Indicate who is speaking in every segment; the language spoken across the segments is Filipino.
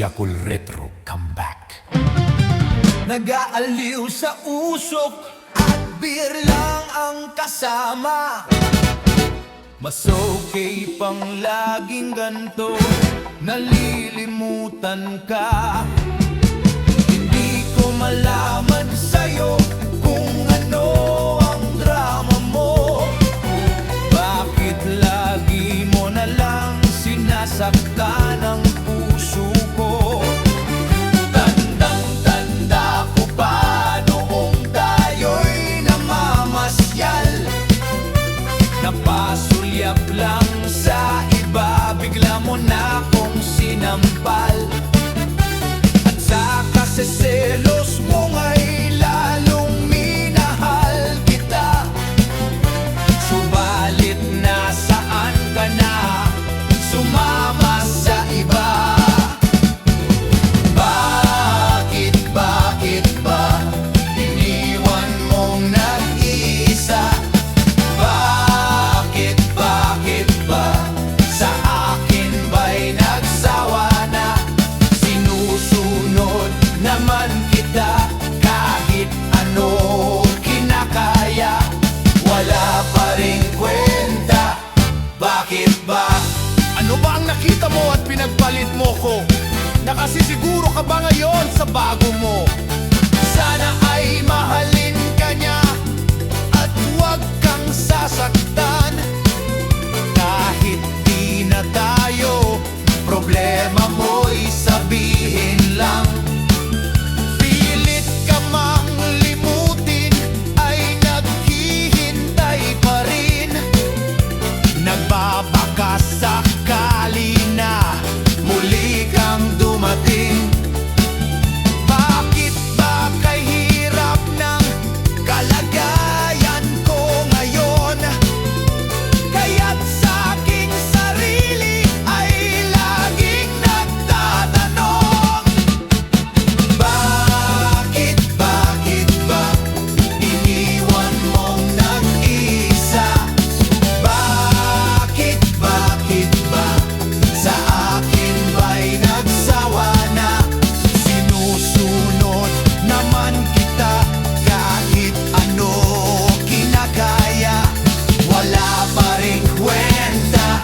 Speaker 1: Yakul Retro Comeback.
Speaker 2: Nag-aaliw sa usok at beer lang ang kasama. Mas okay pang laging ganto, nalilimutan ka. Hindi ko malaman sa'yo kung ano ang drama mo. Bakit lagi mo na lang sinasaktan ang puso ko? Tandang-tanda ko pa noong tayo'y namamasyal, napasulyap lang sa iba, bigla mo na akong sinampal. At sa kaseselos mo nga'y lalong minahal kita. Subalit nasaan ka na, sumama sa iba. Bakit ba iniwan mong nag-iisa? Bakit ba sa akin ba'y nagsawa na? Sinusunod naman kita kahit ano kinakaya, wala pa ring kwenta. Bakit ba? Ano ba ang nakita mo at pinagpalit mo ko? Nakasisiguro ka ba ngayon sa bago mo? Sana ay mahalin ka niya at huwag kang sasaktan. Kahit di na tayo, problema mo'y sabihin lang. Pilit ka mang limutin ay naghihintay pa rin. Nagbabaka sakali na muli kang dumating. Bakit ba kay hirap ng kalagayan ko ngayon? Kaya't sa aking sarili ay laging nagtatanong. Bakit ba iniwan mong nag-iisa? Bakit ba sa akin ba'y nagsawa na? Sinusunod naman kita kahit ano kinakaya, wala pa ring kwenta.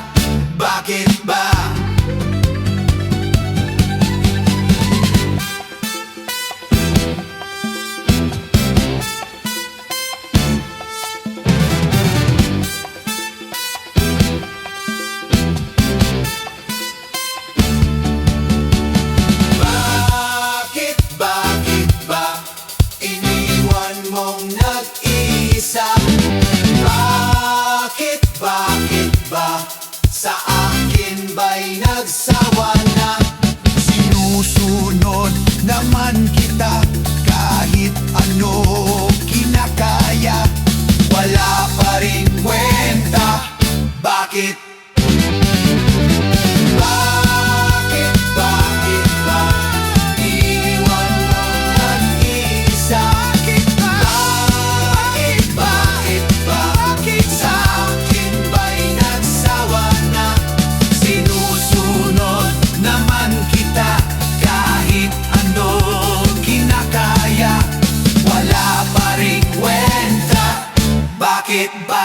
Speaker 2: Bakit ba? Bakit ba iniwan mong nag-iisa? Bakit ba sa akin ba'y nagsawa na? Sinusunod naman kita kahit ano kinakaya, wala pa rin kwenta. Bakit? Bakit ba iniwan mong nag-iisa? Bakit ba sa akin ba'y nagsawa na? Sinusunod naman kita kahit ano kinakaya, wala pa rin kwenta. Bakit ba?